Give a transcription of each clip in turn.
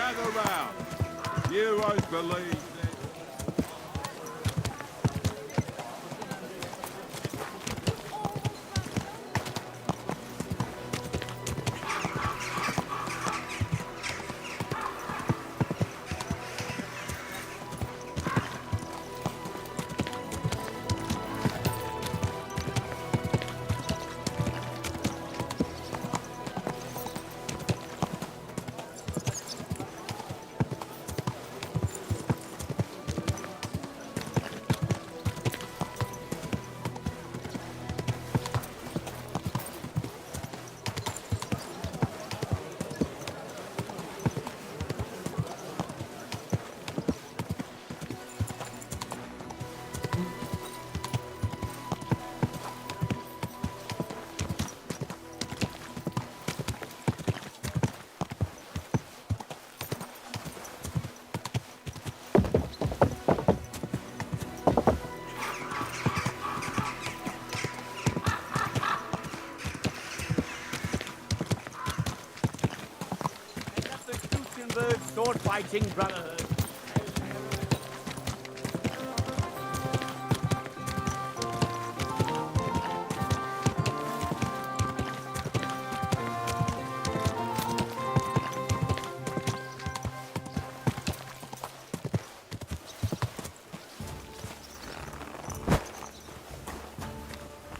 Gather round. You won't believe this. Sword-fighting brotherhood.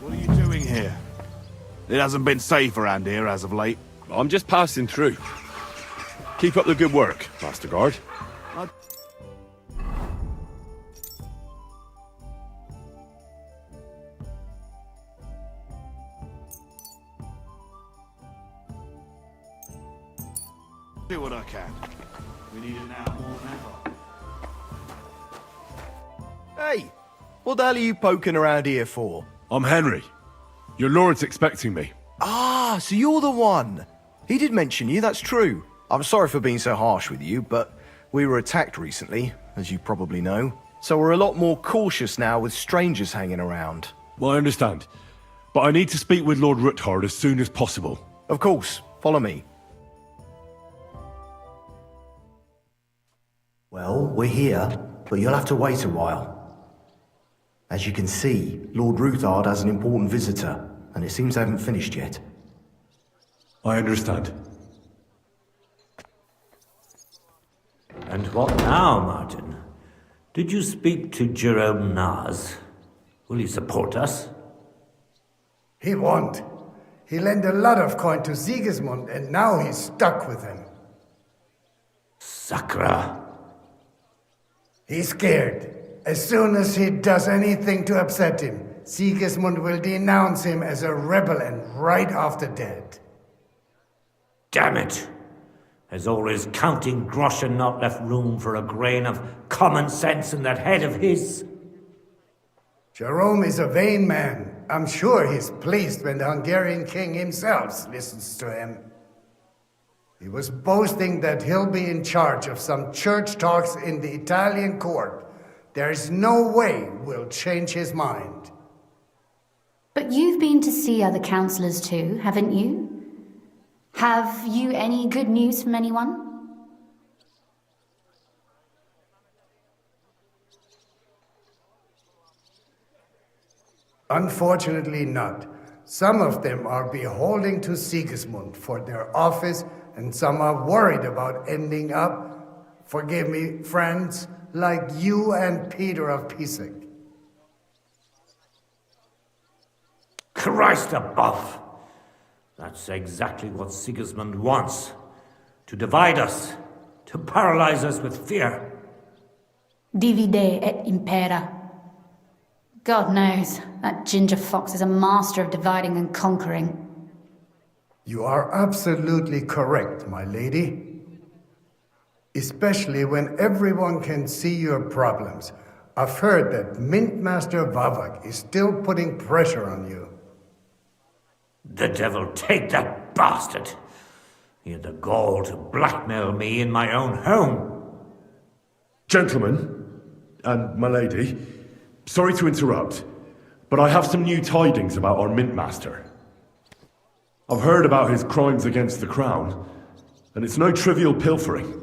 What are you doing here? It hasn't been safe around here as of late. I'm just passing through. Keep up the good work, Master Guard. Do what I can. We need it now more than ever. Hey! What the hell are you poking around here for? I'm Henry. Your lord's expecting me. Ah, so you're the one! He did mention you, that's true. I'm sorry for being so harsh with you, but we were attacked recently, as you probably know. So we're a lot more cautious now with strangers hanging around. Well, I understand. But I need to speak with Lord Ruthard as soon as possible. Of course, follow me. Well, we're here, but you'll have to wait a while. As you can see, Lord Ruthard has an important visitor, and it seems they haven't finished yet. I understand. And what now, Martin? Did you speak to Jerome Naz? Will he support us? He won't. He lent a lot of coin to Sigismund, and now he's stuck with him. Sakra. He's scared. As soon as he does anything to upset him, Sigismund will denounce him as a rebel and right off the dead. Damn it! Has all his counting groschen not left room for a grain of common sense in that head of his? Jerome is a vain man. I'm sure he's pleased when the Hungarian king himself listens to him. He was boasting that he'll be in charge of some church talks in the Italian court. There is no way we'll change his mind. But you've been to see other councillors too, haven't you? Have you any good news from anyone? Unfortunately not. Some of them are beholding to Sigismund for their office, and some are worried about ending up, forgive me, friends, like you and Peter of Pisek. Christ above! That's exactly what Sigismund wants. To divide us. To paralyze us with fear. Divide et impera. God knows, that ginger fox is a master of dividing and conquering. You are absolutely correct, my lady. Especially when everyone can see your problems. I've heard that Mint Master Vavak is still putting pressure on you. The devil take that bastard! He had the gall to blackmail me in my own home. Gentlemen, and my lady, sorry to interrupt, but I have some new tidings about our Mint Master. I've heard about his crimes against the crown, and it's no trivial pilfering.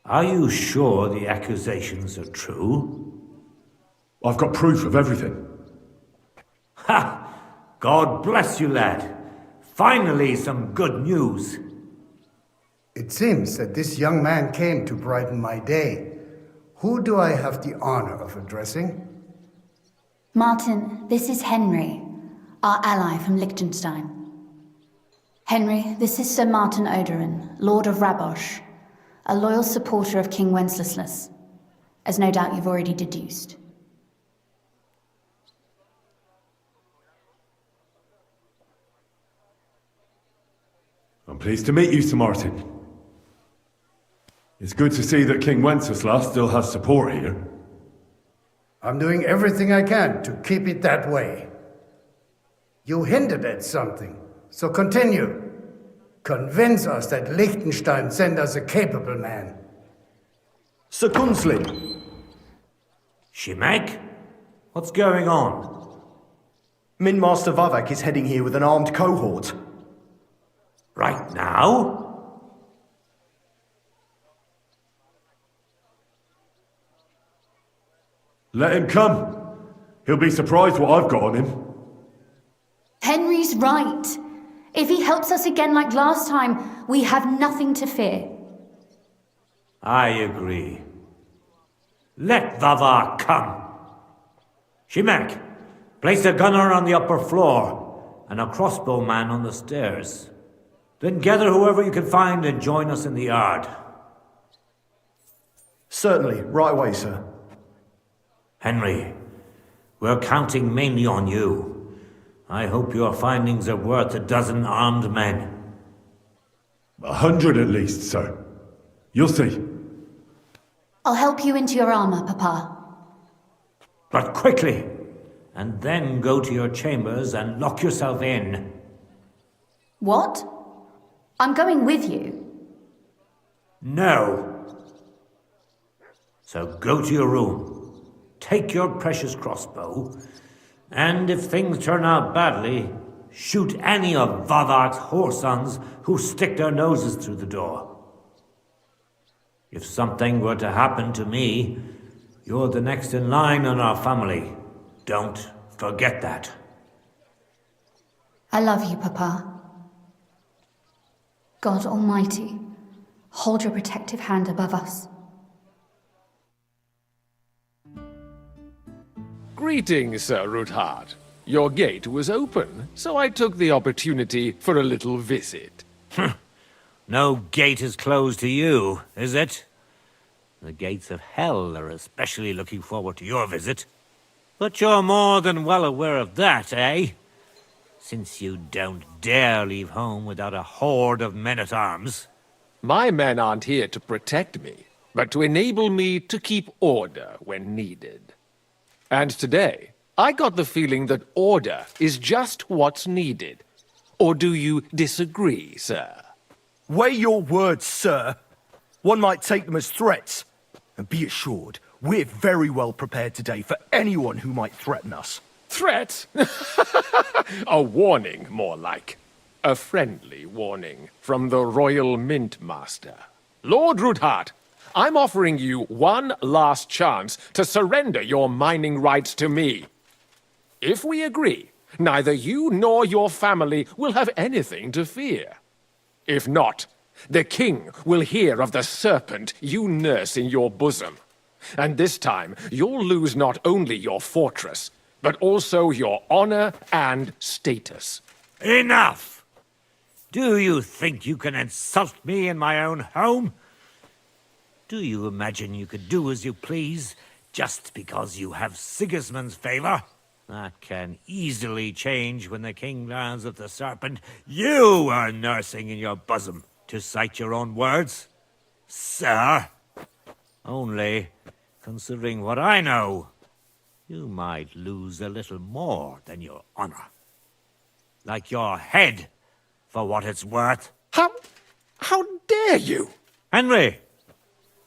Are you sure the accusations are true? I've got proof of everything. Ha! God bless you, lad. Finally, some good news. It seems that this young man came to brighten my day. Who do I have the honor of addressing? Martin, this is Henry, our ally from Liechtenstein. Henry, this is Sir Martin Odoran, Lord of Rabosh, a loyal supporter of King Wenceslas, as no doubt you've already deduced. I'm pleased to meet you, Sir Martin. It's good to see that King Wenceslas still has support here. I'm doing everything I can to keep it that way. You hinted at something, so continue. Convince us that Liechtenstein sent us a capable man. Sir Kunslin, Shimek? What's going on? Min Master Vavak is heading here with an armed cohort. Right now? Let him come. He'll be surprised what I've got on him. Henry's right. If he helps us again like last time, we have nothing to fear. I agree. Let Vavar come. Shimek, place a gunner on the upper floor and a crossbowman on the stairs. Then gather whoever you can find and join us in the yard. Certainly, right away, sir. Henry, we're counting mainly on you. I hope your findings are worth a dozen armed men. 100 at least, sir. You'll see. I'll help you into your armor, Papa. But quickly, and then go to your chambers and lock yourself in. What? I'm going with you. No. So go to your room. Take your precious crossbow, and if things turn out badly, shoot any of Vavar's whoresons who stick their noses through the door. If something were to happen to me, you're the next in line in our family. Don't forget that. I love you, Papa. God Almighty, hold your protective hand above us. Greetings, Sir Ruthard. Your gate was open, so I took the opportunity for a little visit. No gate is closed to you, is it? The gates of hell are especially looking forward to your visit. But you're more than well aware of that, eh? Since you don't dare leave home without a horde of men-at-arms. My men aren't here to protect me, but to enable me to keep order when needed. And today, I got the feeling that order is just what's needed. Or do you disagree, sir? Weigh your words, sir. One might take them as threats. And be assured, we're very well prepared today for anyone who might threaten us. Threat? A warning, more like. A friendly warning from the Royal Mint Master. Lord Ruthard, I'm offering you one last chance to surrender your mining rights to me. If we agree, neither you nor your family will have anything to fear. If not, the king will hear of the serpent you nurse in your bosom. And this time, you'll lose not only your fortress, but also your honor and status. Enough! Do you think you can insult me in my own home? Do you imagine you could do as you please, just because you have Sigismund's favor? That can easily change when the king learns of the serpent you are nursing in your bosom, to cite your own words. Sir, only, considering what I know, you might lose a little more than your honor. Like your head, for what it's worth. How dare you? Henry,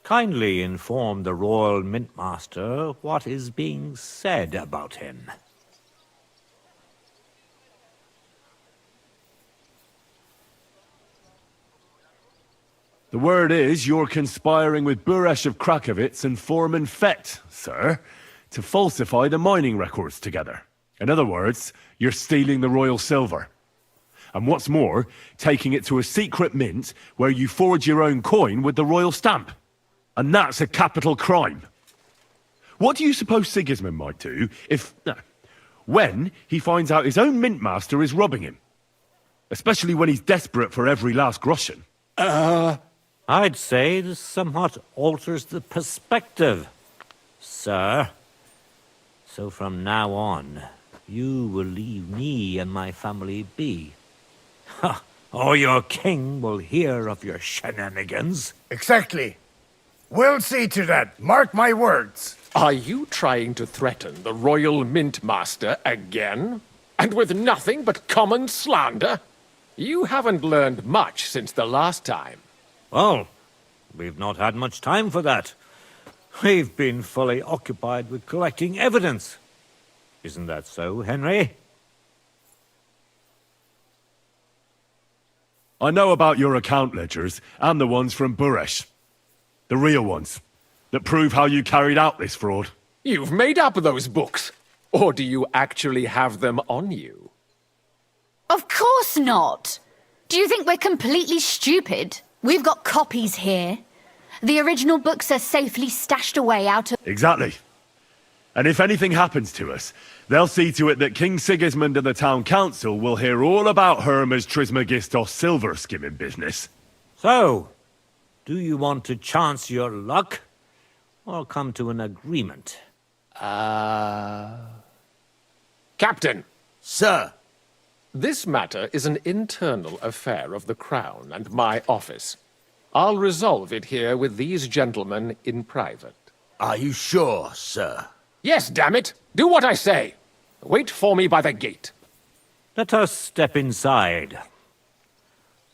kindly inform the Royal Mintmaster what is being said about him. The word is you're conspiring with Buresh of Krakowitz and Foreman Fett, sir, to falsify the mining records together. In other words, you're stealing the royal silver. And what's more, taking it to a secret mint where you forge your own coin with the royal stamp. And that's a capital crime. What do you suppose Sigismund might do if... when he finds out his own mint master is robbing him? Especially when he's desperate for every last groschen. I'd say this somewhat alters the perspective, sir. So from now on, you will leave me and my family be. Ha! Or your king will hear of your shenanigans. Exactly. We'll see to that. Mark my words. Are you trying to threaten the Royal Mint Master again? And with nothing but common slander? You haven't learned much since the last time. Well, we've not had much time for that. We've been fully occupied with collecting evidence. Isn't that so, Henry? I know about your account ledgers and the ones from Buresh. The real ones, that prove how you carried out this fraud. You've made up those books. Or do you actually have them on you? Of course not. Do you think we're completely stupid? We've got copies here. The original books are safely stashed away out of... Exactly. And if anything happens to us, they'll see to it that King Sigismund and the town council will hear all about Hermes Trismegistos silver skimming business. So, do you want to chance your luck? Or come to an agreement? Captain! Sir. This matter is an internal affair of the Crown and my office. I'll resolve it here with these gentlemen in private. Are you sure, sir? Yes, damn it! Do what I say! Wait for me by the gate. Let us step inside.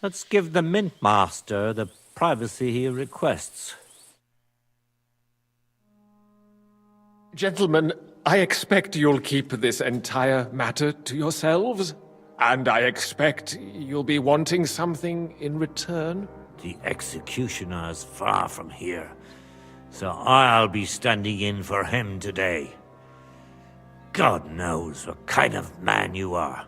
Let's give the Mint Master the privacy he requests. Gentlemen, I expect you'll keep this entire matter to yourselves. And I expect you'll be wanting something in return. The executioner is far from here, so I'll be standing in for him today. God knows what kind of man you are.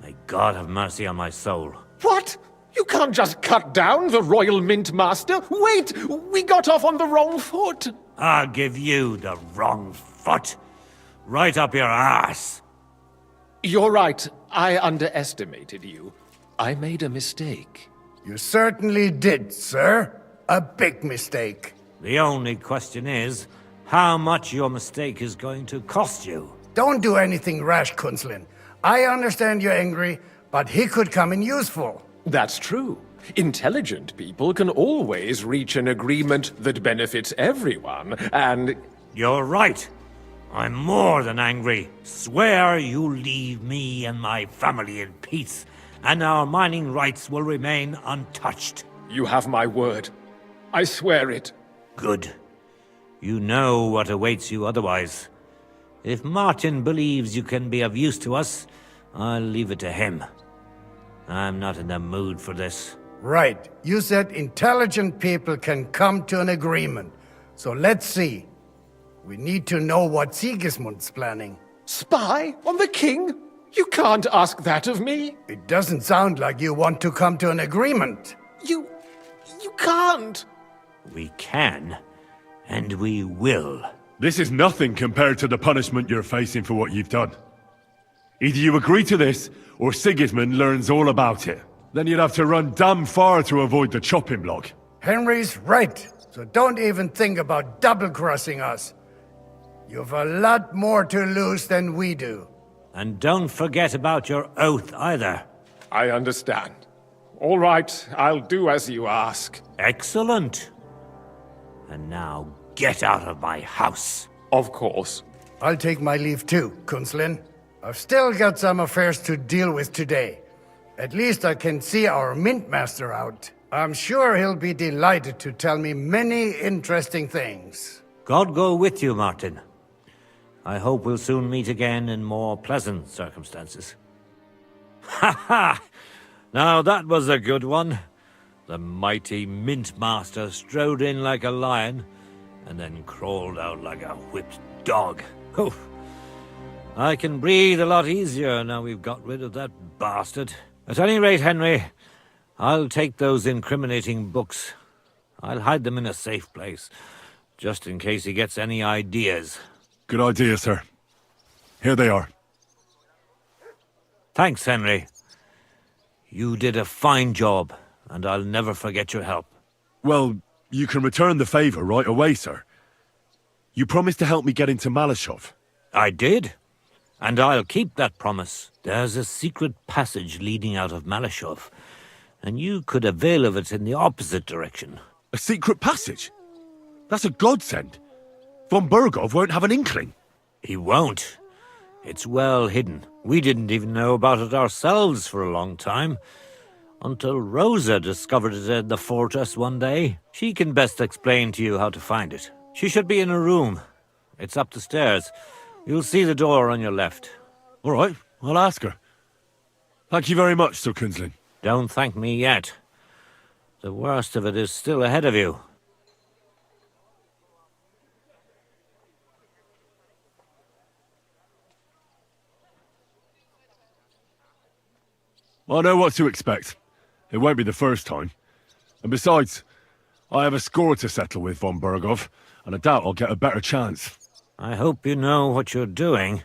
May God have mercy on my soul. What? You can't just cut down the Royal Mint Master? Wait! We got off on the wrong foot! I'll give you the wrong foot. Right up your ass. You're right. I underestimated you. I made a mistake. You certainly did, sir. A big mistake. The only question is, how much your mistake is going to cost you. Don't do anything rash, Kunslin. I understand you're angry, but he could come in useful. That's true. Intelligent people can always reach an agreement that benefits everyone, and... You're right. I'm more than angry. Swear you'll leave me and my family in peace, and our mining rights will remain untouched. You have my word. I swear it. Good. You know what awaits you otherwise. If Martin believes you can be of use to us, I'll leave it to him. I'm not in the mood for this. Right. You said intelligent people can come to an agreement. So let's see. We need to know what Sigismund's planning. Spy on the king? You can't ask that of me. It doesn't sound like you want to come to an agreement. You can't. We can, and we will. This is nothing compared to the punishment you're facing for what you've done. Either you agree to this, or Sigismund learns all about it. Then you'd have to run damn far to avoid the chopping block. Henry's right, so don't even think about double-crossing us. You've a lot more to lose than we do. And don't forget about your oath either. I understand. All right, I'll do as you ask. Excellent. And now get out of my house. Of course. I'll take my leave too, Kunslin. I've still got some affairs to deal with today. At least I can see our Mint Master out. I'm sure he'll be delighted to tell me many interesting things. God go with you, Martin. I hope we'll soon meet again in more pleasant circumstances. Ha ha! Now that was a good one. The mighty Mint Master strode in like a lion, and then crawled out like a whipped dog. Oof. I can breathe a lot easier now we've got rid of that bastard. At any rate, Henry, I'll take those incriminating books. I'll hide them in a safe place, just in case he gets any ideas. Good idea, sir. Here they are. Thanks, Henry. You did a fine job, and I'll never forget your help. Well, you can return the favor right away, sir. You promised to help me get into Malashov. I did, and I'll keep that promise. There's a secret passage leading out of Malashov, and you could avail of it in the opposite direction. A secret passage? That's a godsend. Von Bergov won't have an inkling. He won't. It's well hidden. We didn't even know about it ourselves for a long time, until Rosa discovered it in the fortress one day. She can best explain to you how to find it. She should be in a room. It's up the stairs. You'll see the door on your left. All right, I'll ask her. Thank you very much, Sir Kinsling. Don't thank me yet. The worst of it is still ahead of you. I know what to expect. It won't be the first time. And besides, I have a score to settle with Von Bergov, and I doubt I'll get a better chance. I hope you know what you're doing.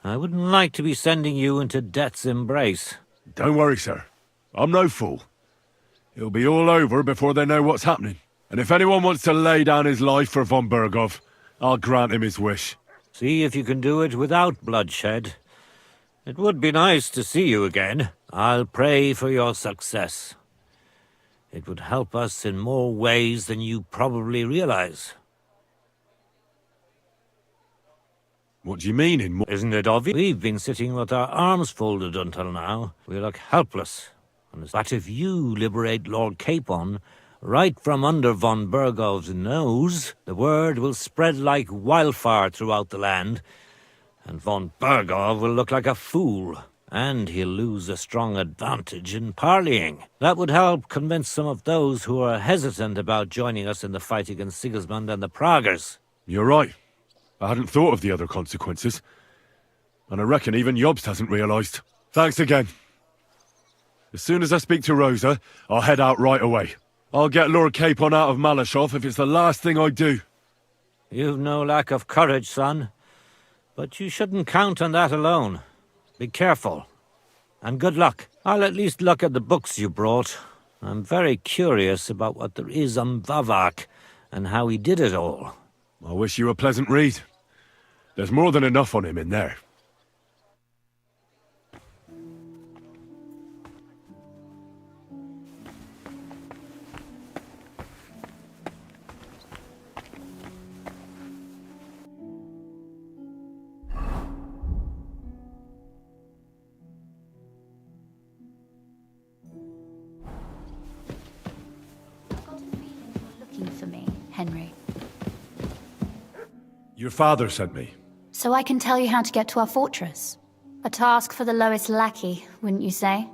I wouldn't like to be sending you into death's embrace. Don't worry, sir. I'm no fool. It'll be all over before they know what's happening. And if anyone wants to lay down his life for Von Bergov, I'll grant him his wish. See if you can do it without bloodshed. It would be nice to see you again. I'll pray for your success. It would help us in more ways than you probably realize. What do you mean in more? Isn't it obvious? We've been sitting with our arms folded until now. We look helpless. But if you liberate Lord Capon, right from under Von Bergov's nose, the word will spread like wildfire throughout the land, and Von Bergov will look like a fool, and he'll lose a strong advantage in parleying. That would help convince some of those who are hesitant about joining us in the fight against Sigismund and the Praguers. You're right. I hadn't thought of the other consequences. And I reckon even Jobst hasn't realised. Thanks again. As soon as I speak to Rosa, I'll head out right away. I'll get Lord Capon out of Malashov if it's the last thing I do. You've no lack of courage, son. But you shouldn't count on that alone. Be careful. And good luck. I'll at least look at the books you brought. I'm very curious about what there is on Vavak and how he did it all. I wish you a pleasant read. There's more than enough on him in there. Looking for me, Henry. Your father sent me. So I can tell you how to get to our fortress. A task for the lowest lackey, wouldn't you say?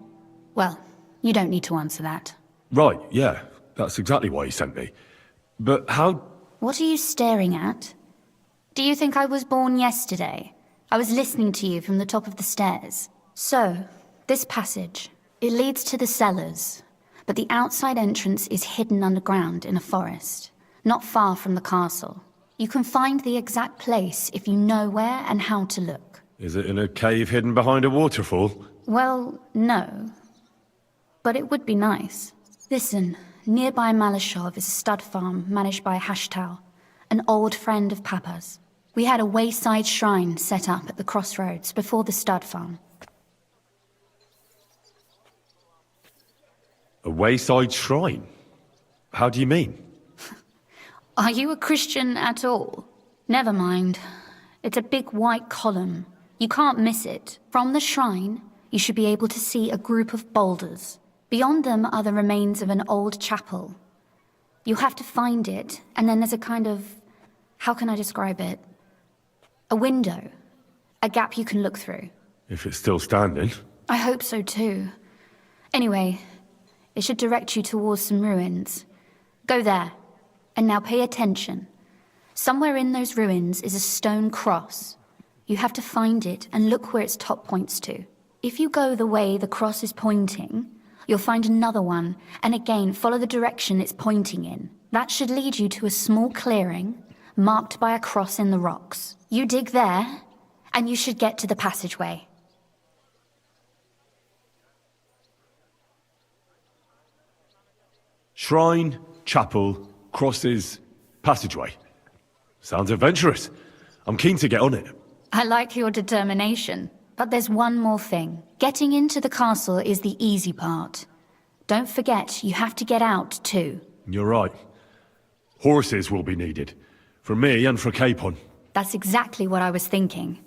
Well, you don't need to answer that. Right, yeah. That's exactly why he sent me. But how... What are you staring at? Do you think I was born yesterday? I was listening to you from the top of the stairs. So, this passage, it leads to the cellars, but the outside entrance is hidden underground in a forest, not far from the castle. You can find the exact place if you know where and how to look. Is it in a cave hidden behind a waterfall? Well, no. But it would be nice. Listen, nearby Malashov is a stud farm managed by Hashtal, an old friend of Papa's. We had a wayside shrine set up at the crossroads before the stud farm. A wayside shrine? How do you mean? Are you a Christian at all? Never mind. It's a big white column. You can't miss it. From the shrine, you should be able to see a group of boulders. Beyond them are the remains of an old chapel. You'll have to find it, and then there's a kind of... how can I describe it? A window. A gap you can look through. If it's still standing. I hope so too. Anyway, It should direct you towards some ruins. Go there. And now pay attention. Somewhere in those ruins is a stone cross. You have to find it and look where its top points to. If you go the way the cross is pointing, you'll find another one, and again follow the direction it's pointing in. That should lead you to a small clearing, marked by a cross in the rocks. You dig there, and you should get to the passageway. Shrine, chapel, crosses, passageway. Sounds adventurous. I'm keen to get on it. I like your determination, but there's one more thing. Getting into the castle is the easy part. Don't forget, you have to get out too. You're right. Horses will be needed. For me and for Capon. That's exactly what I was thinking.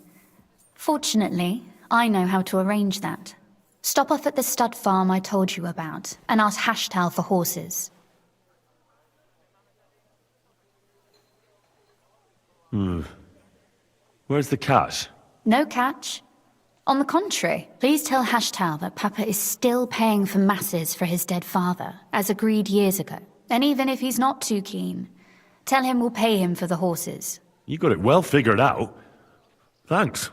Fortunately, I know how to arrange that. Stop off at the stud farm I told you about, and ask Hashtal for horses. Where's the cash? No catch. On the contrary, please tell Hashtal that Papa is still paying for masses for his dead father, as agreed years ago. And even if he's not too keen, tell him we'll pay him for the horses. You got it well figured out. Thanks.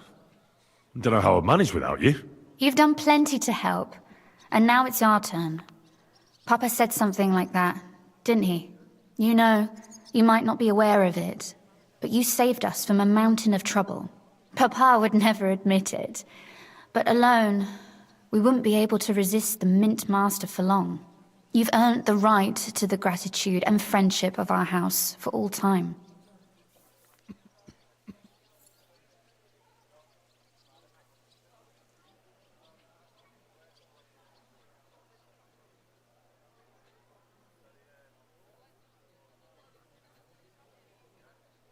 Don't know how I'd manage without you. You've done plenty to help, and now it's our turn. Papa said something like that, didn't he? You know, you might not be aware of it, but you saved us from a mountain of trouble. Papa would never admit it, but alone, we wouldn't be able to resist the Mint Master for long. You've earned the right to the gratitude and friendship of our house for all time.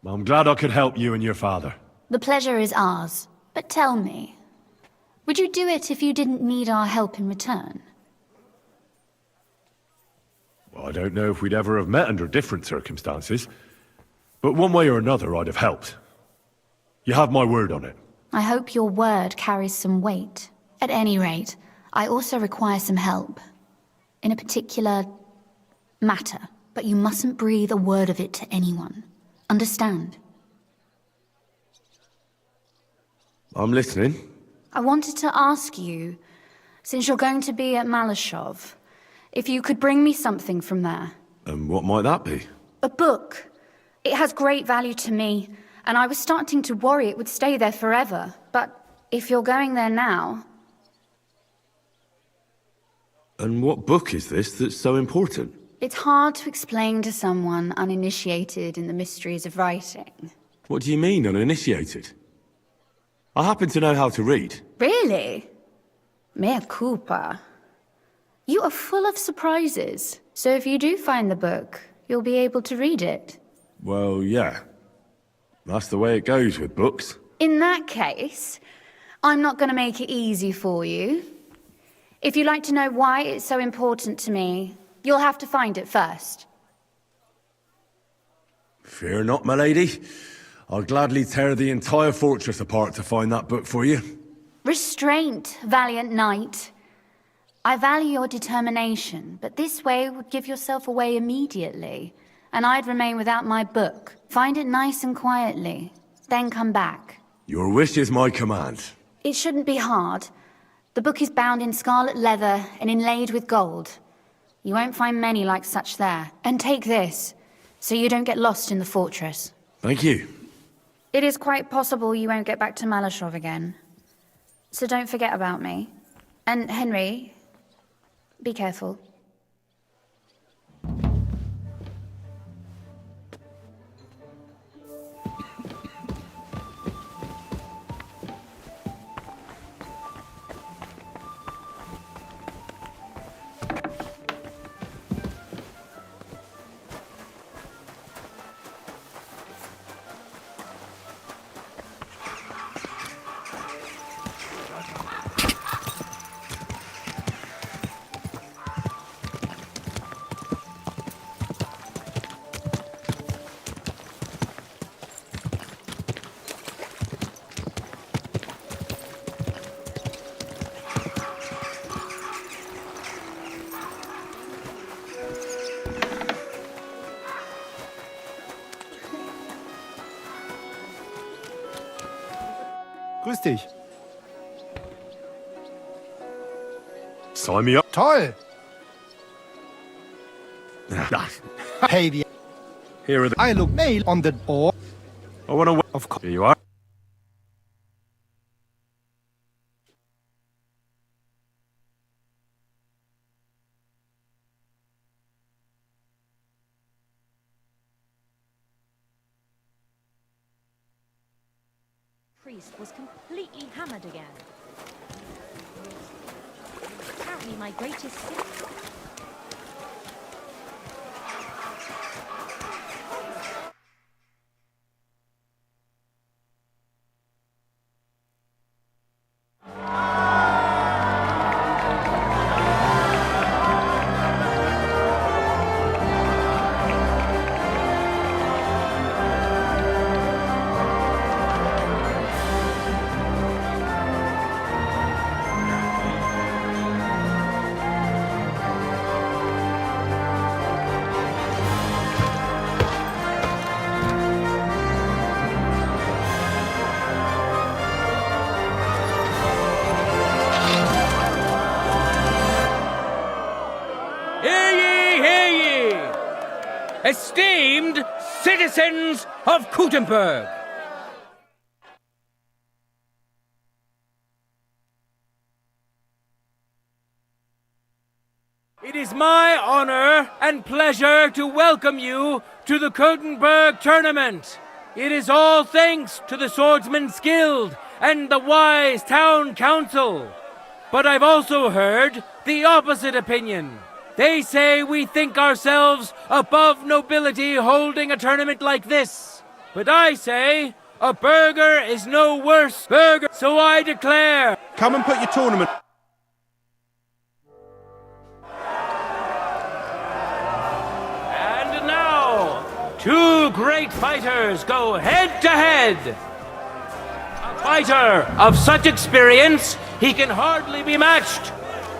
I'm glad I could help you and your father. The pleasure is ours, but tell me, would you do it if you didn't need our help in return? Well, I don't know if we'd ever have met under different circumstances, but one way or another I'd have helped. You have my word on it. I hope your word carries some weight. At any rate, I also require some help. In a particular matter, but you mustn't breathe a word of it to anyone. Understand? I'm listening. I wanted to ask you, since you're going to be at Malashov, if you could bring me something from there. And what might that be? A book. It has great value to me, and I was starting to worry it would stay there forever. But if you're going there now... And what book is this that's so important? It's hard to explain to someone uninitiated in the mysteries of writing. What do you mean, uninitiated? I happen to know how to read. Really? Mea culpa. You are full of surprises. So if you do find the book, you'll be able to read it. Well, yeah. That's the way it goes with books. In that case, I'm not going to make it easy for you. If you'd like to know why it's so important to me, you'll have to find it first. Fear not, my lady. I'll gladly tear the entire fortress apart to find that book for you. Restraint, valiant knight. I value your determination, but this way would give yourself away immediately, and I'd remain without my book. Find it nice and quietly, then come back. Your wish is my command. It shouldn't be hard. The book is bound in scarlet leather and inlaid with gold. You won't find many like such there. And take this, so you don't get lost in the fortress. Thank you. It is quite possible you won't get back to Malashov again. So don't forget about me. And Henry, be careful. Grüß dich. Sign me up. Toll. Hey, the Here are the... I look mail on the door. I want to... Of course. Here you are. Priest was completely hammered again. Apparently my greatest sin... Esteemed citizens of Gutenberg, it is my honor and pleasure to welcome you to the Gutenberg tournament. It is all thanks to the Swordsman's Guild and the wise town council. But I've also heard the opposite opinion. They say we think ourselves above nobility holding a tournament like this. But I say a burger is no worse burger. So I declare... Come and put your tournament. And now, two great fighters go head to head. A fighter of such experience, he can hardly be matched.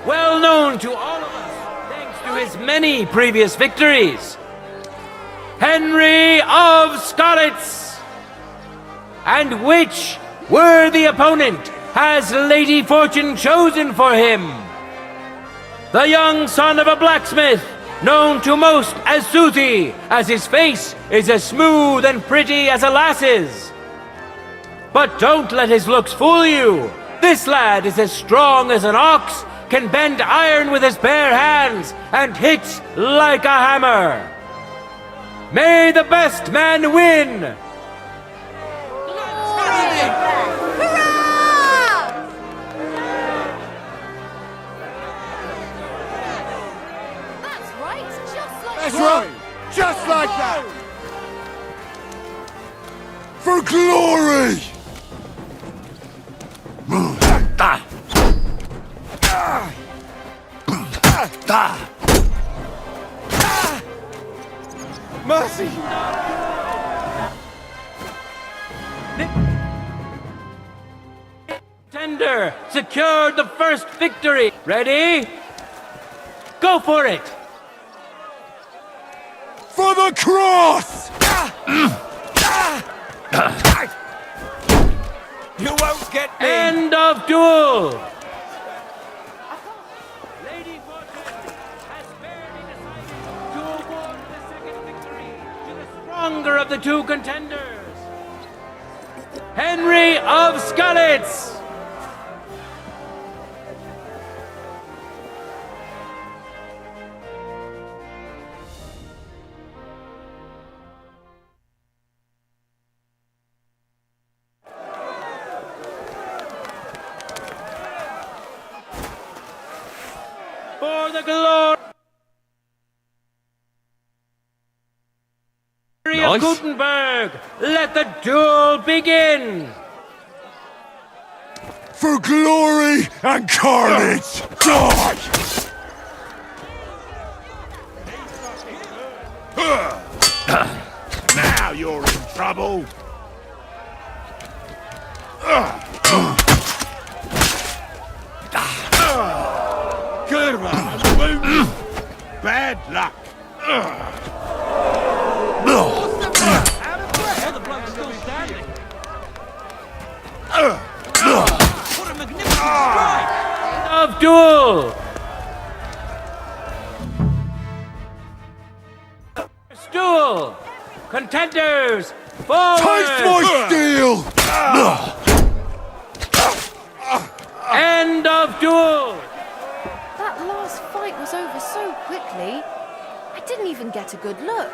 Well known to all of us. To his many previous victories, Henry of Skalitz. And which worthy opponent has Lady Fortune chosen for him? The young son of a blacksmith, known to most as Susie, as his face is as smooth and pretty as a lass's. But don't let his looks fool you. This lad is as strong as an ox, can bend iron with his bare hands, and hits like a hammer. May the best man win! That's right, just like That's right! Just like that! For glory! Mercy! Tender secured the first victory. Ready? Go for it! For the cross! You won't get me! End of duel! Lady Fortune has barely decided to award the second victory to the stronger of the two contenders, Henry of Skalitz! For the glory of Gutenberg, let the duel begin! For glory and carnage! Die! Now you're in trouble! Good one! Bad luck! duel! Duel! Contenders, forward! Taste my steel! End of duel! That last fight was over so quickly. I didn't even get a good look.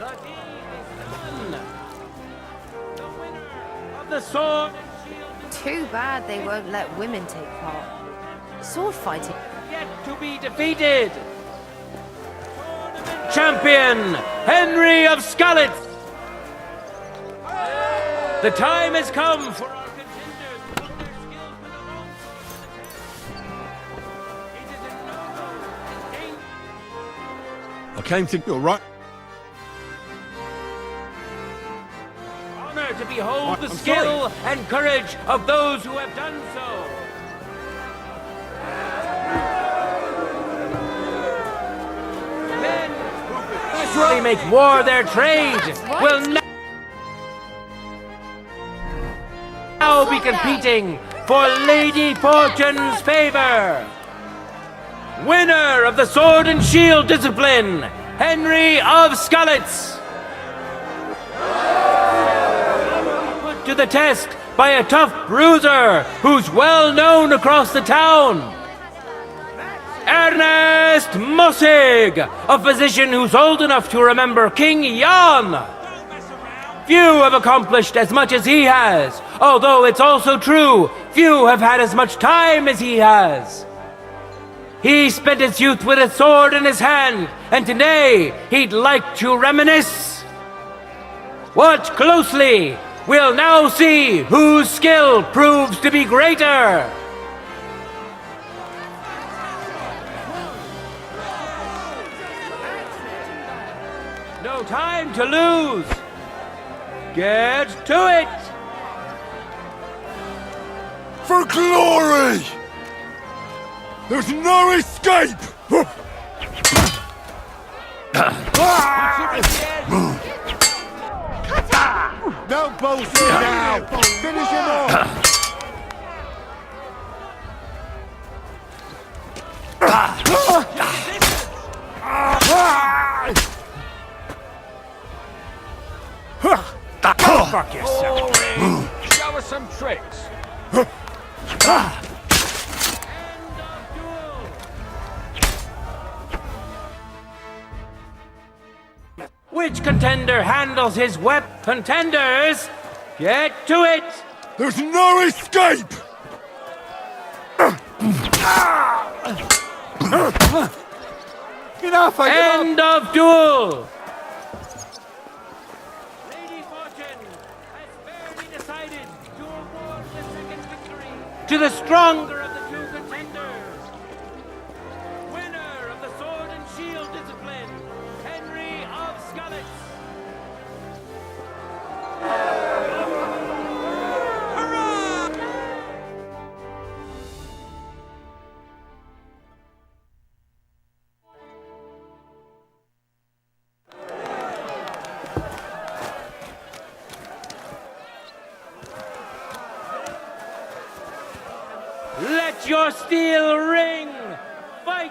The deed is done. The winner of the sword and shield Too bad they won't let women take part. Sword fighting. yet to be defeated. Champion, Henry of Skalitz. The time has come for our contenders to put their skills to the wrong It is in no danger. I came to... You're right. Honor to behold the skill and courage of those who have done so. Men who could easily make war their trade will now be competing for Lady Fortune's favor. Winner of the Sword and Shield discipline, Henry of Skalitz. Put to the test by a tough bruiser who's well known across the town. Ernest Mossig, a physician who's old enough to remember King Jan. Few have accomplished as much as he has, although it's also true, few have had as much time as he has. He spent his youth with a sword in his hand, and today he'd like to reminisce. Watch closely. We'll now see whose skill proves to be greater. No time to lose. Get to it. For glory! There's no escape! No bullshit now! Finish him off! Go fuck yourself. Show us some tricks. Which contender handles his weapon? Contenders, get to it! There's no escape! Enough! End of duel! Lady Fortune has fairly decided to award the second victory to the stronger of the two contenders. Winner of the Sword and Shield discipline, Henry of Skalitz. Let your steel ring! Fight!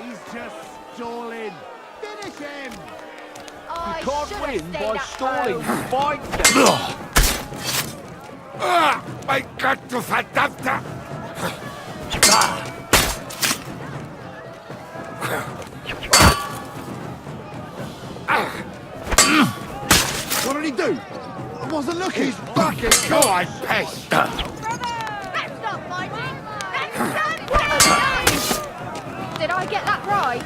He's just stalling. Finish him! I Can't should have win stayed by at stalling. home. Fight them. Mein Gott, du verdammter! What did he do? I wasn't looking! He's fucking God, pest! Let's stop fighting! Let's stand down! Did I get that right?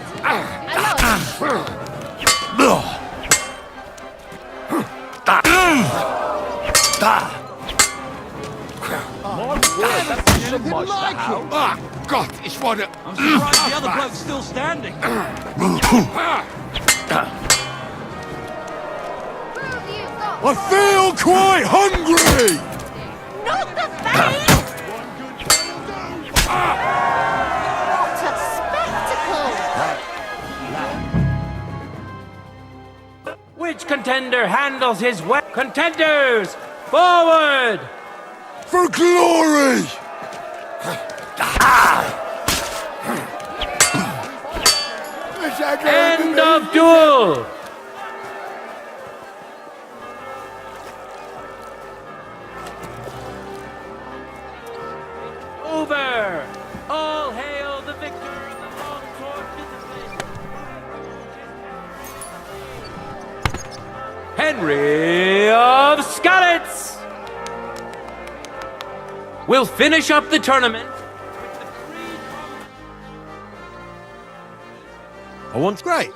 Anything like it! Ah, Gott, ich wurde... I'm surprised the other bloke's still standing. Who have you got? I feel quite hungry! Not the face! What a spectacle! Which contender handles his weapon. Contenders, forward! For glory! End of duel! Over! All hail the victor of the long sword discipline! Henry of Skalitz will finish up the tournament. I want Great.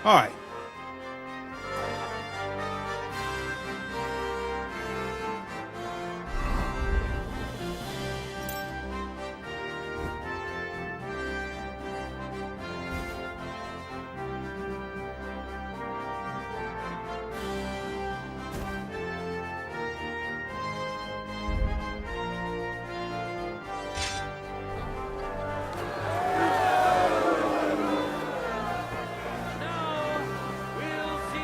All right.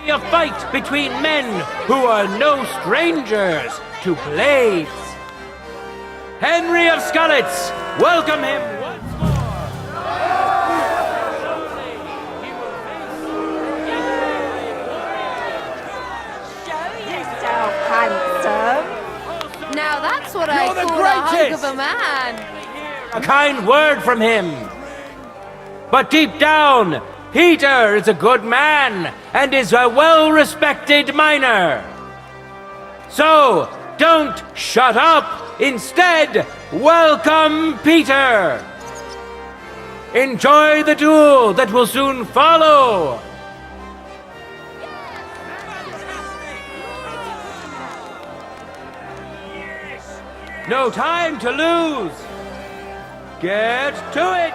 A fight between men who are no strangers to blades. Henry of Skalitz, welcome him once more. Show yourself, handsome. Now that's what I You're the call a hunk greatest. of a man. A kind word from him. But deep down, Peter is a good man and is a well-respected miner. So, don't shut up. Instead, welcome Peter. Enjoy the duel that will soon follow. No time to lose. Get to it.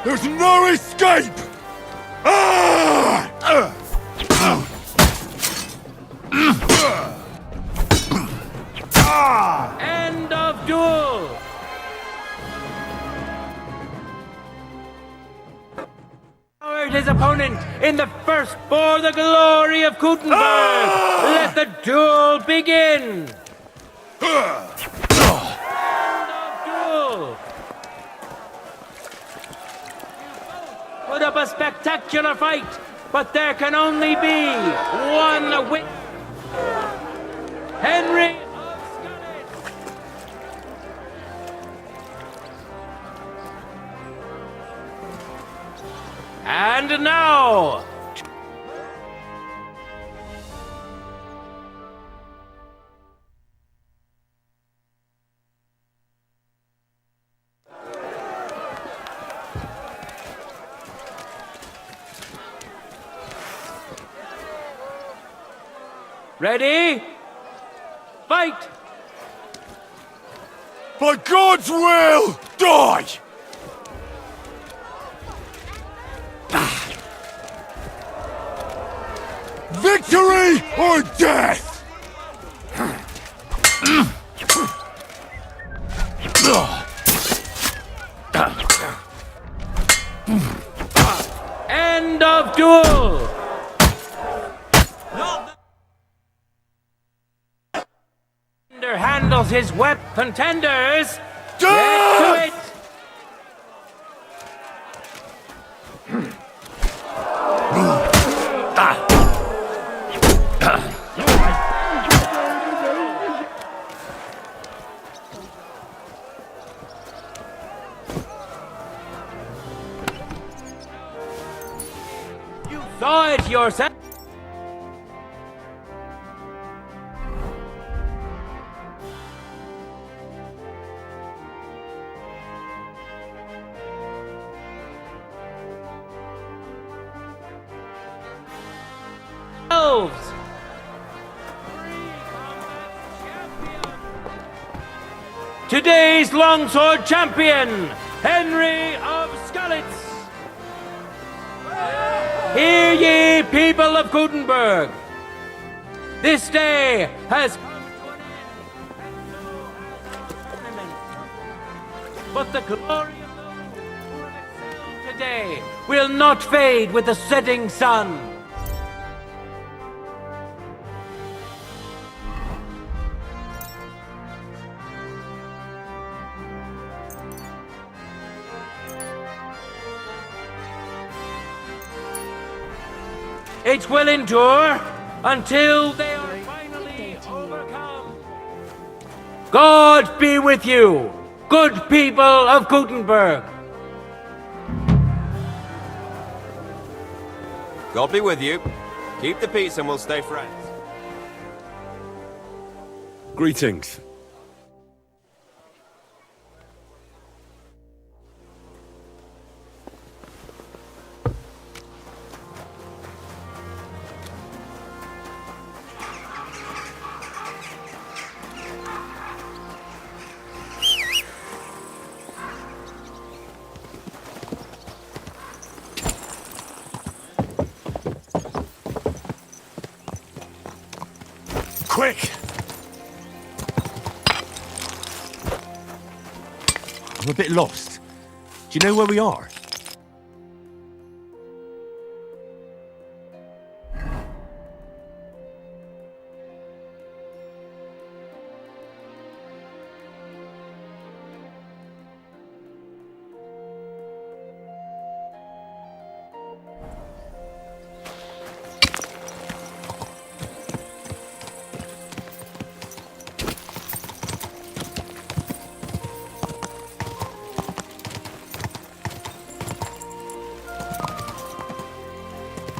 There's no escape! End of duel! His opponent in the first for the glory of Gutenberg. Let the duel begin! End of duel! Put up a spectacular fight, but there can only be one win. Henry of Skalitz. And now, ready? Fight! By God's will, die! Victory or death! End of duel! Contender handles his weapon. Contenders, get to it! You saw it yourself. Elves. Today's longsword champion, Henry of Skalitz. Hear ye, people of Gutenberg. This day has come to an end, and so has the tournament. But the glory of those who have excelled day will not fade with the setting sun. It will endure until they are finally overcome. God be with you, good people of Gutenberg. God be with you. Keep the peace and we'll stay friends. Greetings. Quick! I'm a bit lost. Do you know where we are?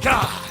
God!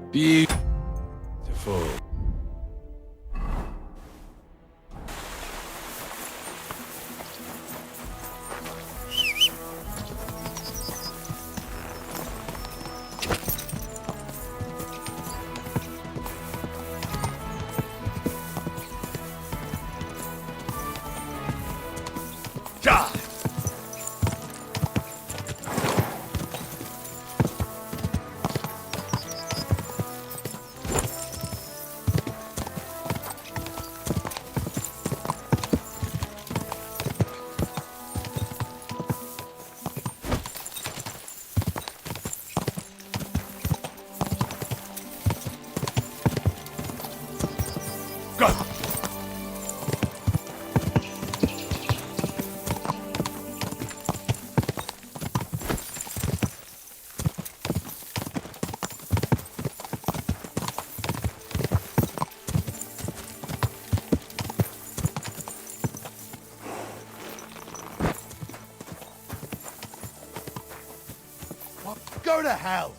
Beautiful. God! Go! Go to hell!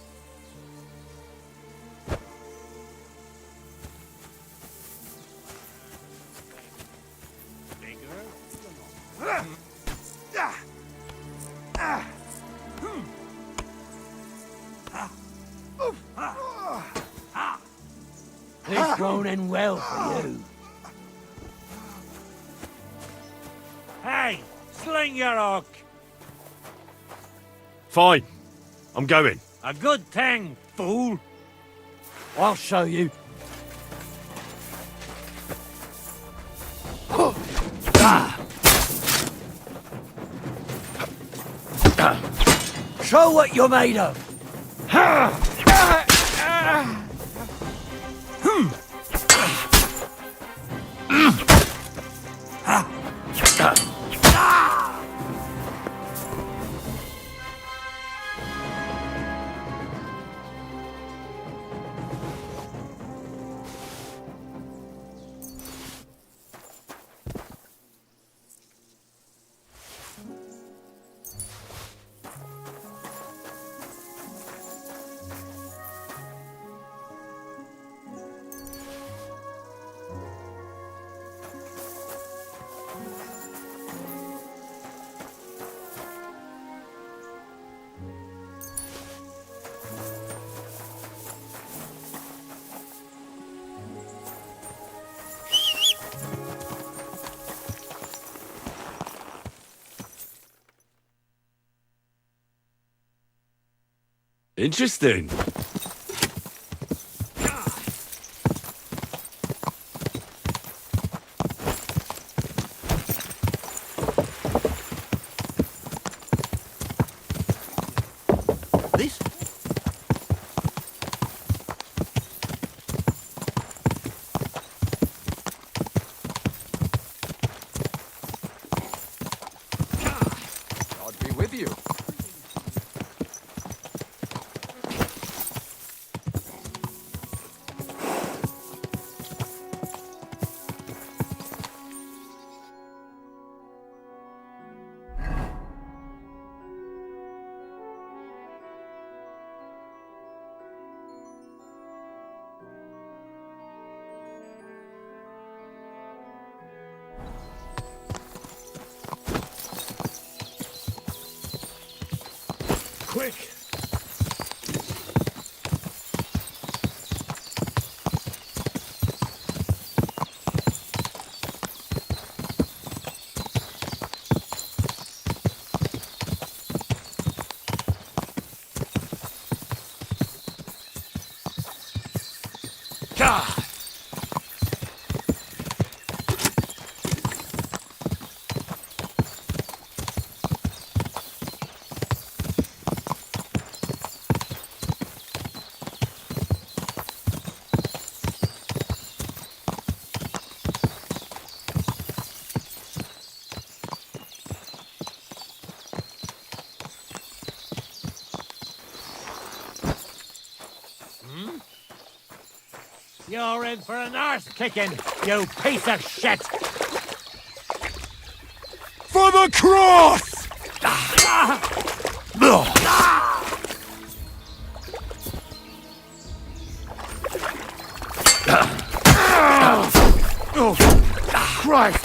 It's grown in well for you. Hey, sling your hook. Fine. I'm going. A good thing, fool. I'll show you. Show what you're made of. Interesting. This? God be with you. Quick! God! You're in for an arse kicking, you piece of shit! For the cross! Oh, Christ!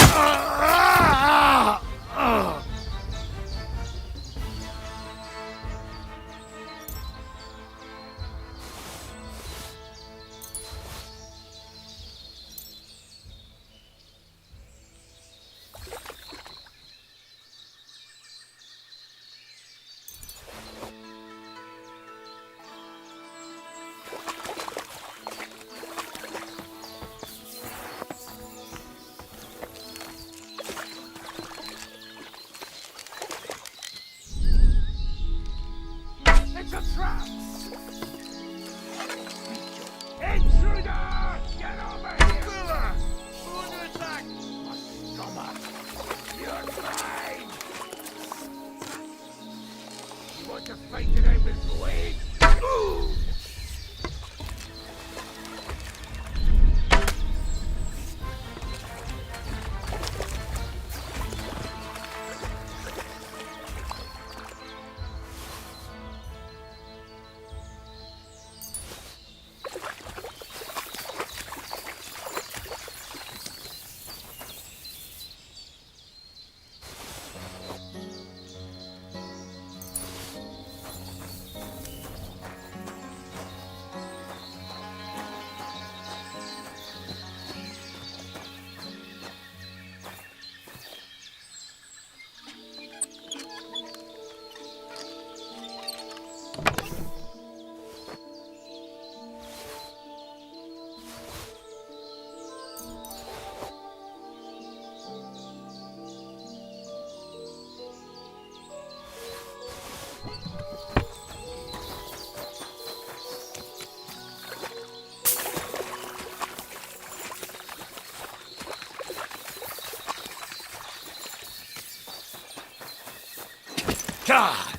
It's a trap! Intruder! Get over here! Miller! Under attack! My stomach! You're mine! You want to fight it out with blade? Ooh! God!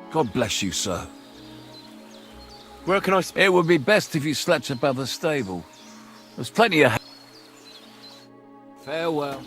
God bless you, sir. Where can I... It would be best if you slept above the stable. There's plenty of... Farewell.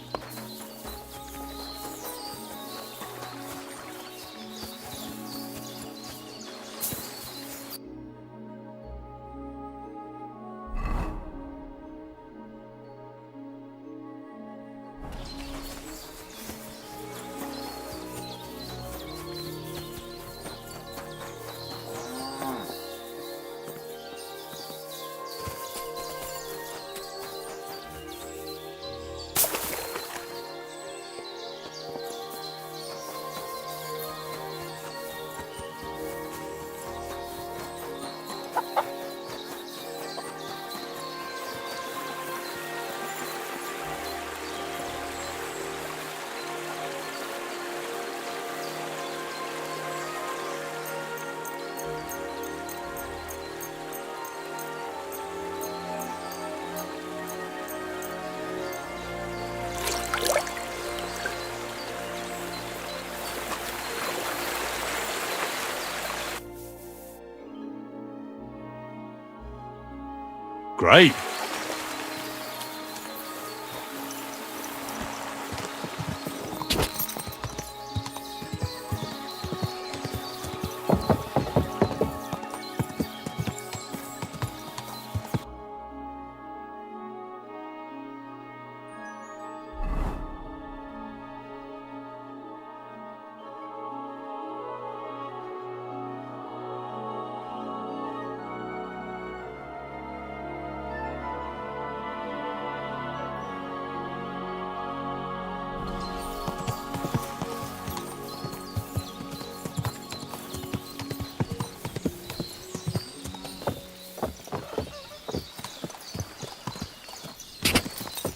Great.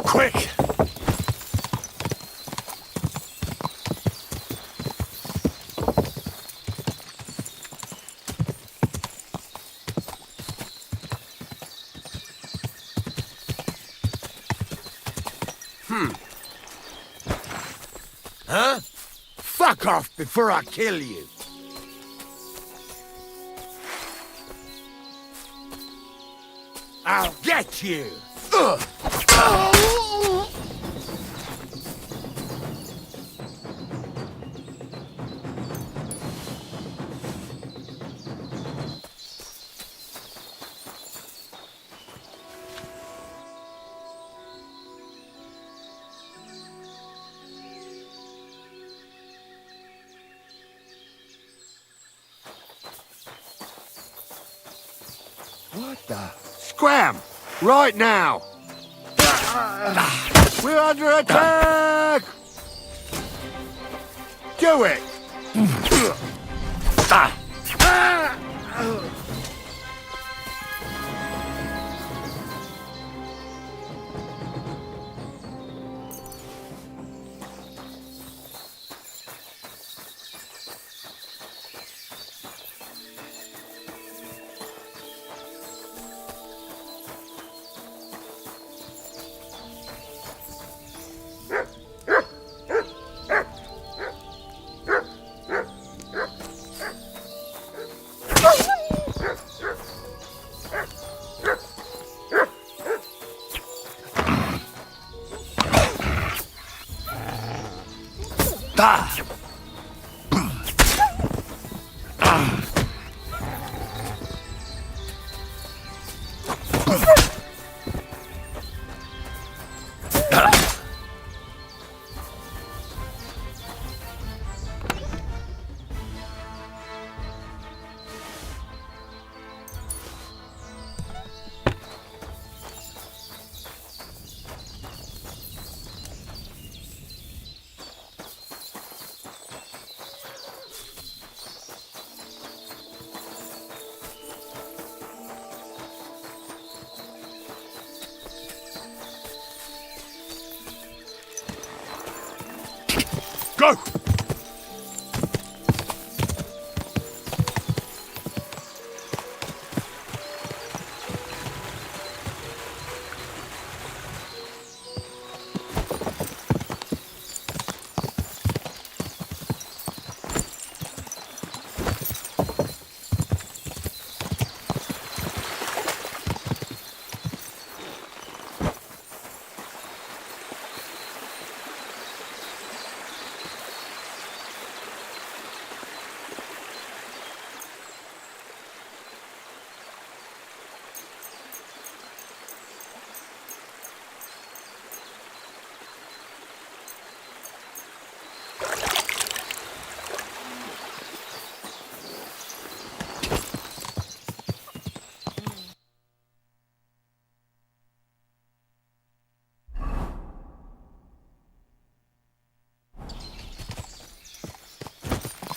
Quick! Huh? Fuck off before I kill you. I'll get you. Ugh. What the? Scram! Right now! We're under attack! Do it! Go!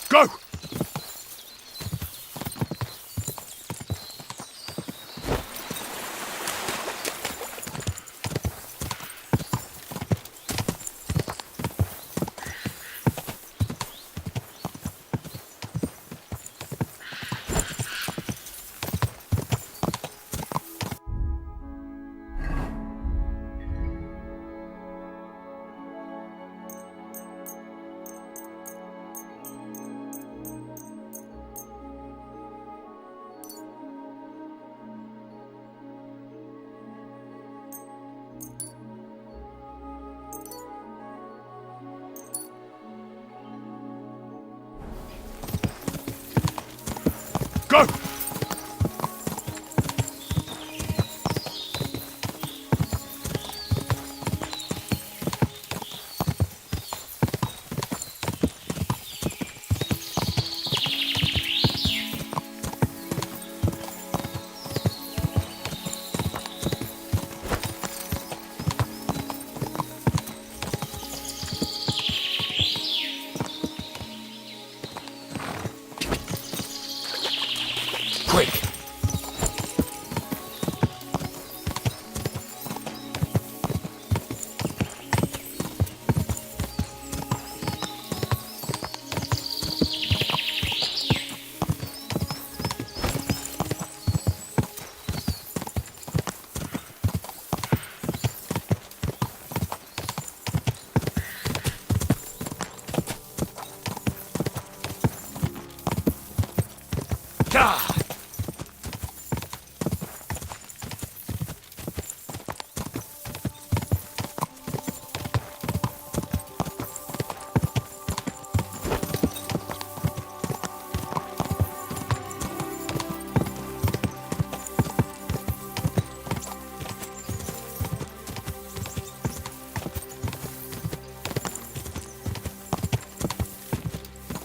Go! Go! Quick!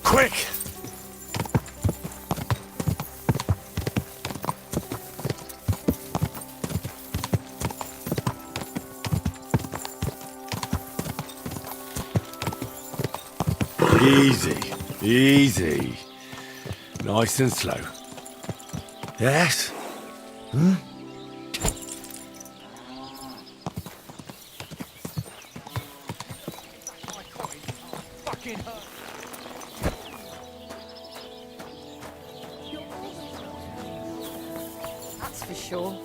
Quick! Easy, easy. Nice and slow. Yes? Hmm? That's for sure.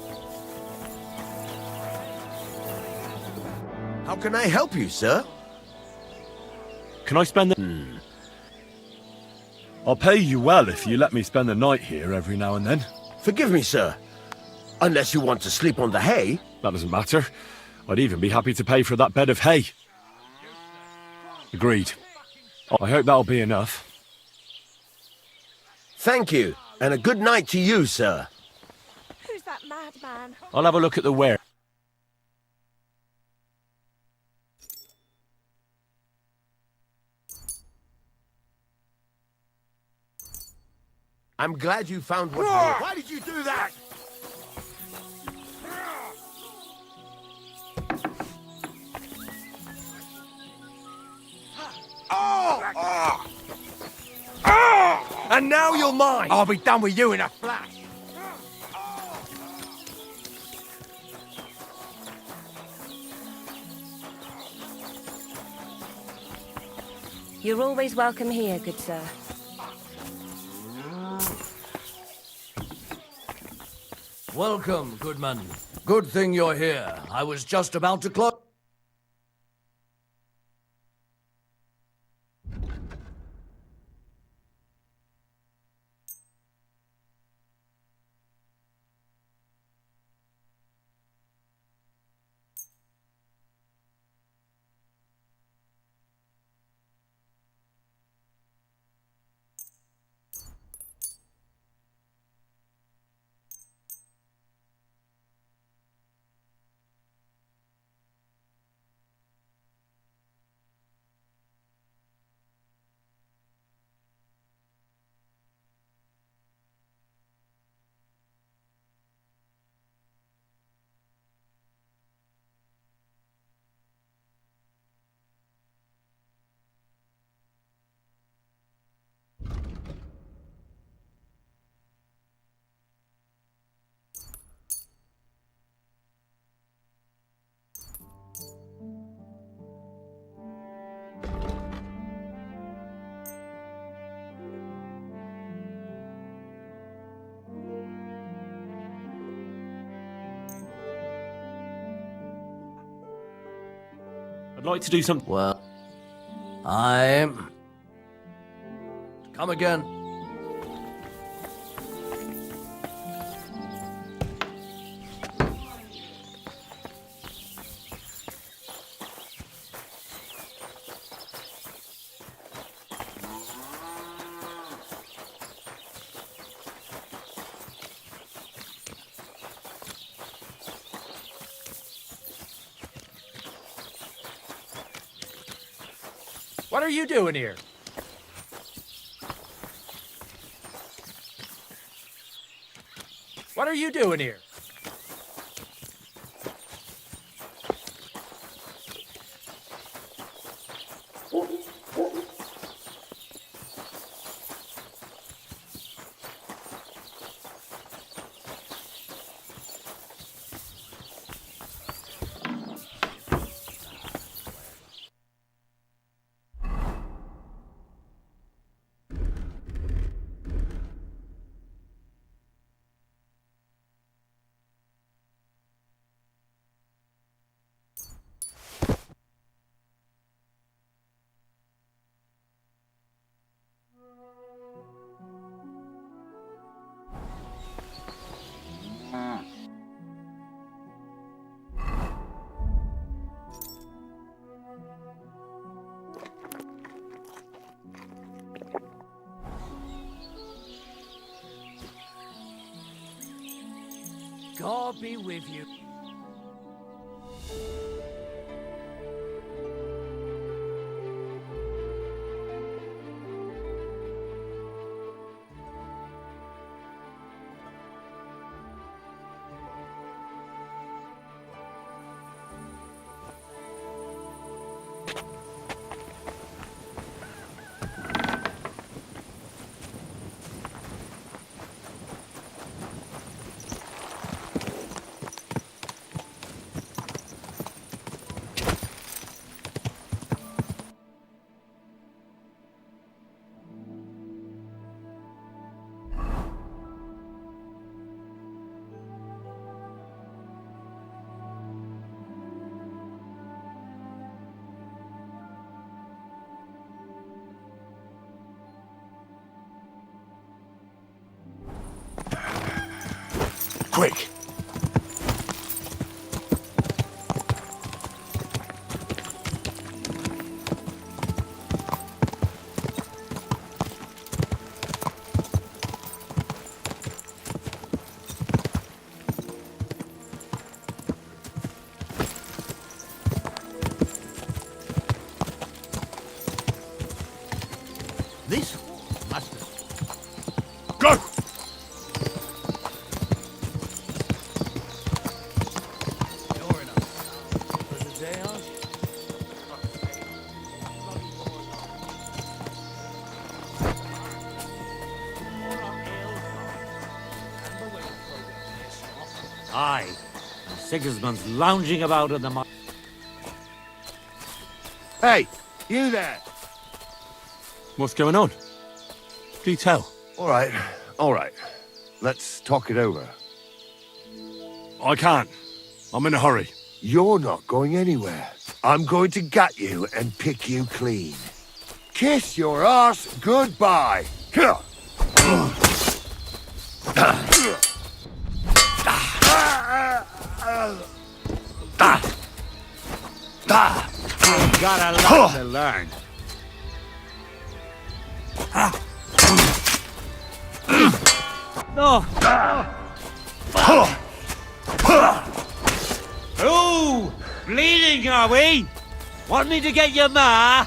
How can I help you, sir? Can I spend the... I'll pay you well if you let me spend the night here every now and then. Forgive me, sir. Unless you want to sleep on the hay. That doesn't matter. I'd even be happy to pay for that bed of hay. Agreed. I hope that'll be enough. Thank you, and a good night to you, sir. Who's that madman? I'll have a look at the ware. I'm glad you found what... Why did you do that? And now you're mine! I'll be done with you in a flash. You're always welcome here, good sir. Welcome, Goodman. Good thing you're here. I was just about to close. I'd like to do something. Well, come again. What are you doing here? What are you doing here? God be with you. Quick! This must have... Go! Sure enough. Was it day out? Aye, and Sigismund's lounging about in the mud. Hey, you there! What's going on? Do tell. All right, all right. Let's talk it over. I can't. I'm in a hurry. You're not going anywhere. I'm going to gut you and pick you clean. Kiss your ass goodbye. You've got a lot to learn. No. Oh, bleeding, are we? Want me to get your ma?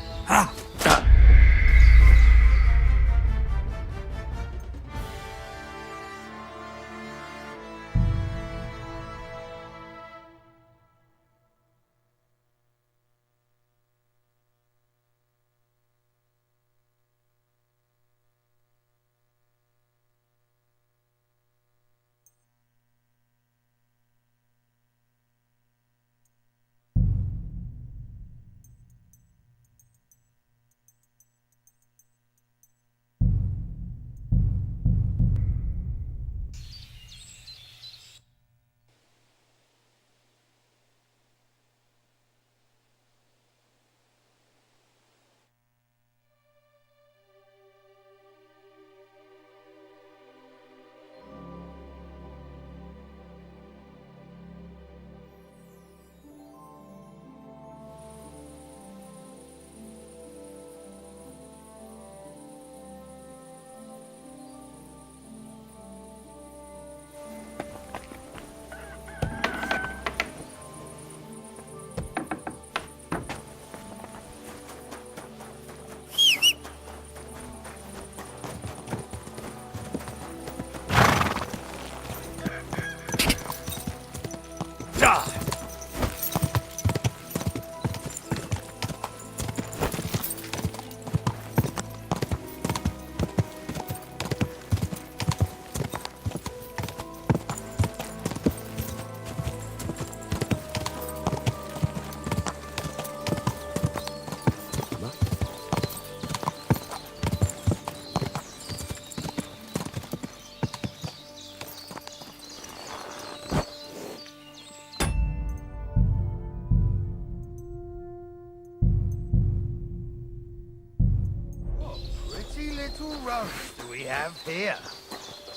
little roast we have here.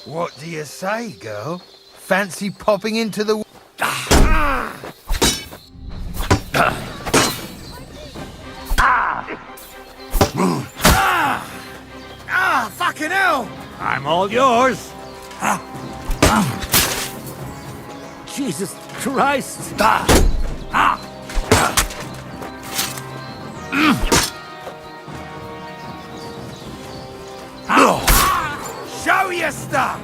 What do you say, girl? Fancy popping into the... Fucking hell! I'm all yours. Jesus Christ! Show your stuff!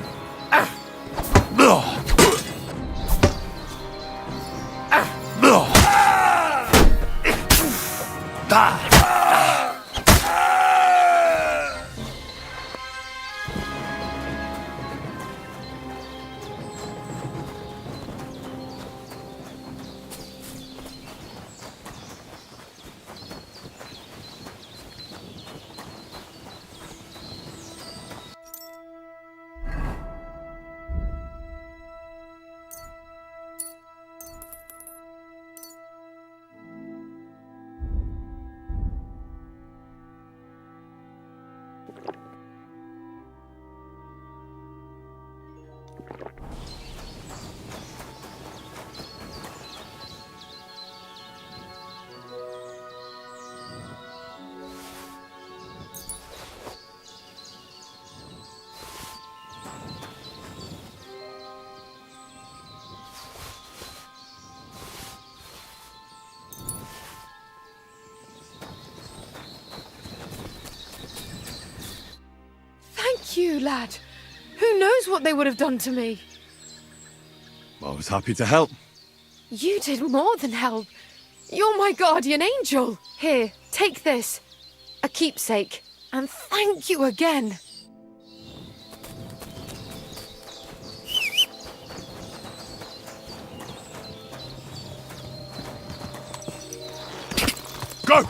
Thank you, lad. Who knows what they would have done to me? I was happy to help. You did more than help. You're my guardian angel. Here, take this. A keepsake. And thank you again. Go!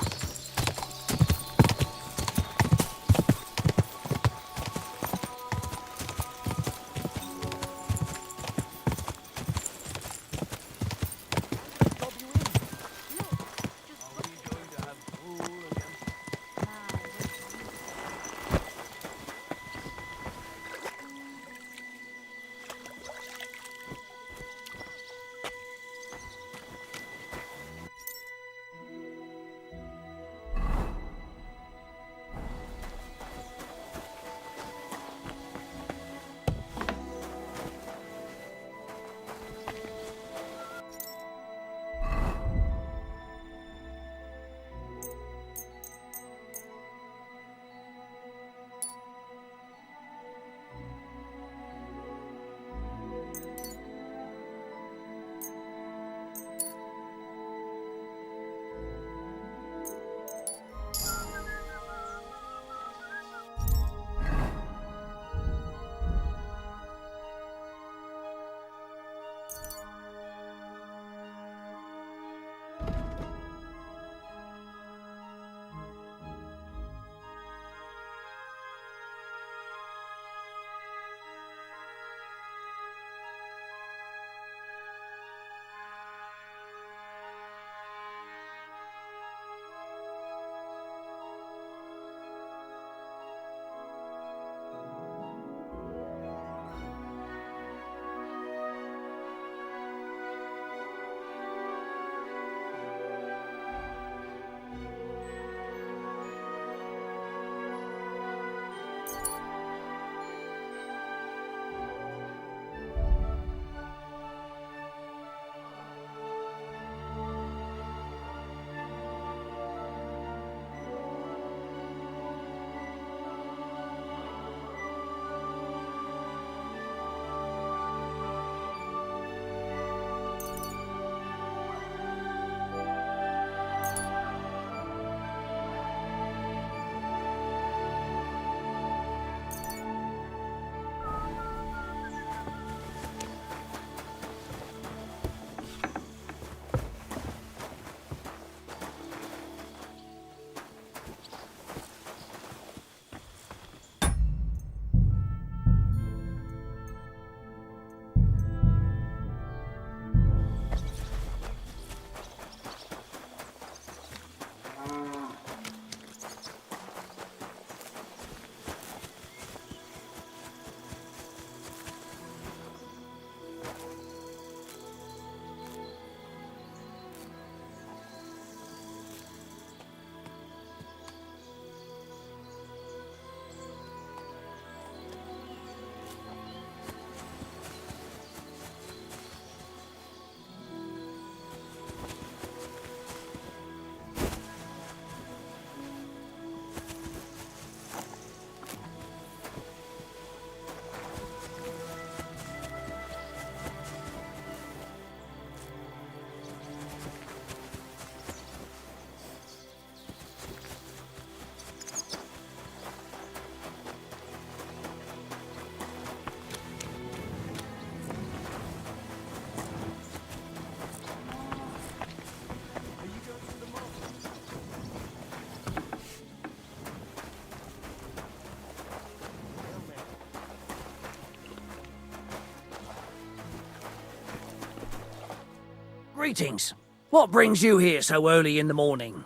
Greetings. What brings you here so early in the morning?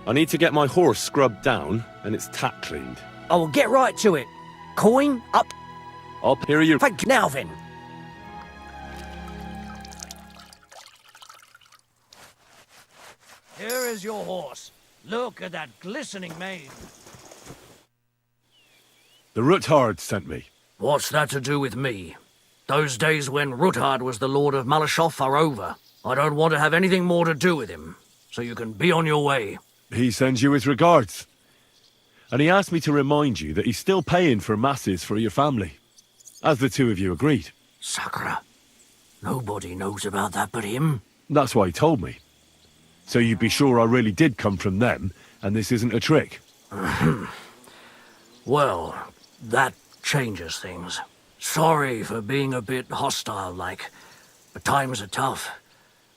I need to get my horse scrubbed down and its tack cleaned. I will get right to it. Coin up. I'll hear you. Thank you. Now then. Here is your horse. Look at that glistening mane. The Ruthard sent me. What's that to do with me? Those days when Ruthard was the Lord of Malashoff are over. I don't want to have anything more to do with him, so you can be on your way. He sends you his regards. And he asked me to remind you that he's still paying for masses for your family, as the two of you agreed. Sakura. Nobody knows about that but him. That's why he told me. So you'd be sure I really did come from them, and this isn't a trick. Well, that changes things. Sorry for being a bit hostile-like, but times are tough.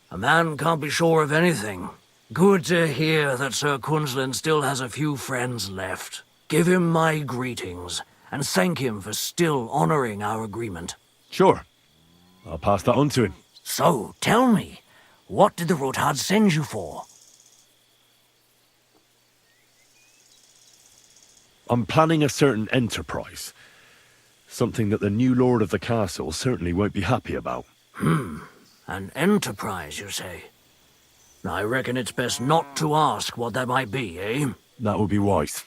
A man can't be sure of anything. Good to hear that Sir Quinlan still has a few friends left. Give him my greetings, and thank him for still honoring our agreement. Sure. I'll pass that on to him. So, tell me, what did the Ruthard send you for? I'm planning a certain enterprise. Something that the new lord of the castle certainly won't be happy about. An enterprise, you say? I reckon it's best not to ask what that might be, eh? That would be wise.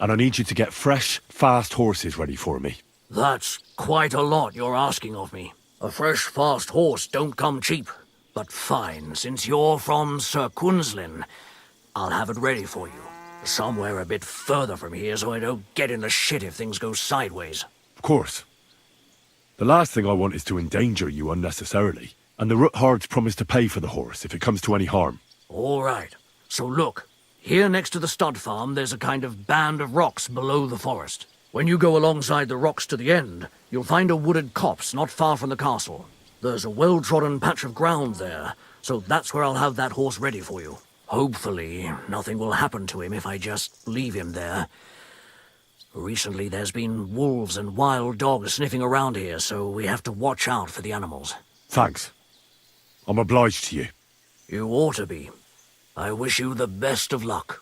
And I need you to get fresh, fast horses ready for me. That's quite a lot you're asking of me. A fresh, fast horse don't come cheap. But fine, since you're from Sir Quinlan, I'll have it ready for you. Somewhere a bit further from here so I don't get in the shit if things go sideways. Of course. The last thing I want is to endanger you unnecessarily. And the Ruthards promise to pay for the horse if it comes to any harm. All right. So look, here next to the stud farm there's a kind of band of rocks below the forest. When you go alongside the rocks to the end, you'll find a wooded copse not far from the castle. There's a well-trodden patch of ground there, so that's where I'll have that horse ready for you. Hopefully, nothing will happen to him if I just leave him there. Recently, there's been wolves and wild dogs sniffing around here, so we have to watch out for the animals. Thanks. I'm obliged to you. You ought to be. I wish you the best of luck.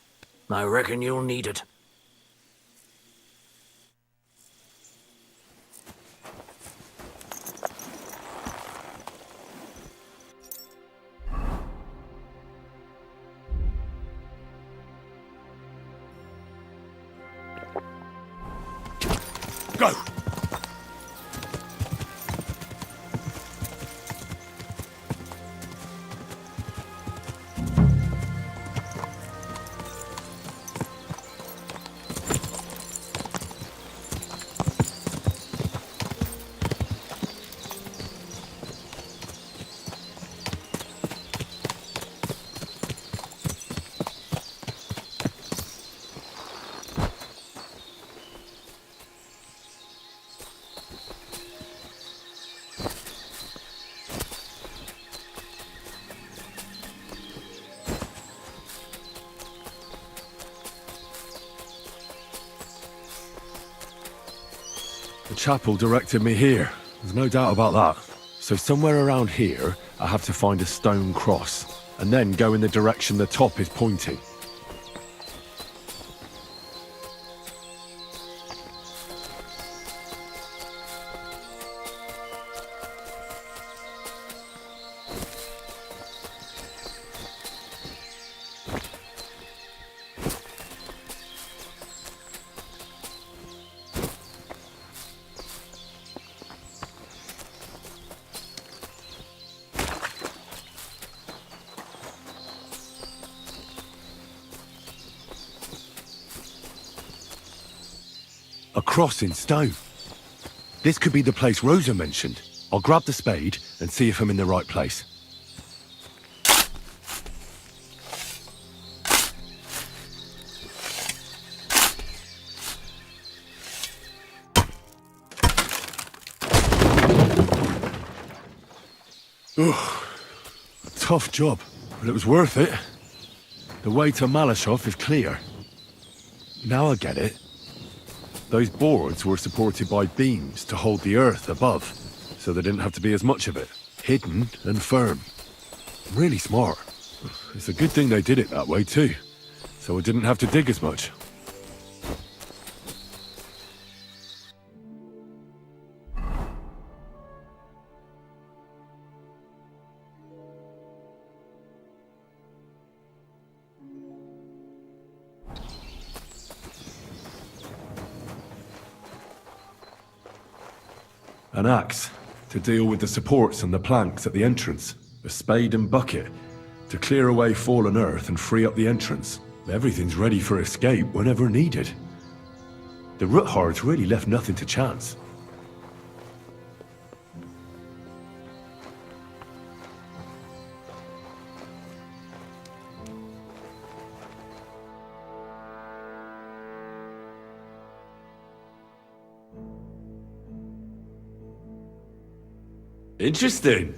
I reckon you'll need it. Go! The chapel directed me here. There's no doubt about that. So somewhere around here, I have to find a stone cross, and then go in the direction the top is pointing. A cross in stone. This could be the place Rosa mentioned. I'll grab the spade and see if I'm in the right place. Ugh. Tough job, but it was worth it. The way to Malashoff is clear. Now I get it. Those boards were supported by beams to hold the earth above, so there didn't have to be as much of it. Hidden and firm. Really smart. It's a good thing they did it that way too, so it didn't have to dig as much. An axe to deal with the supports and the planks at the entrance. A spade and bucket to clear away fallen earth and free up the entrance. Everything's ready for escape whenever needed. The Roothards really left nothing to chance. Interesting.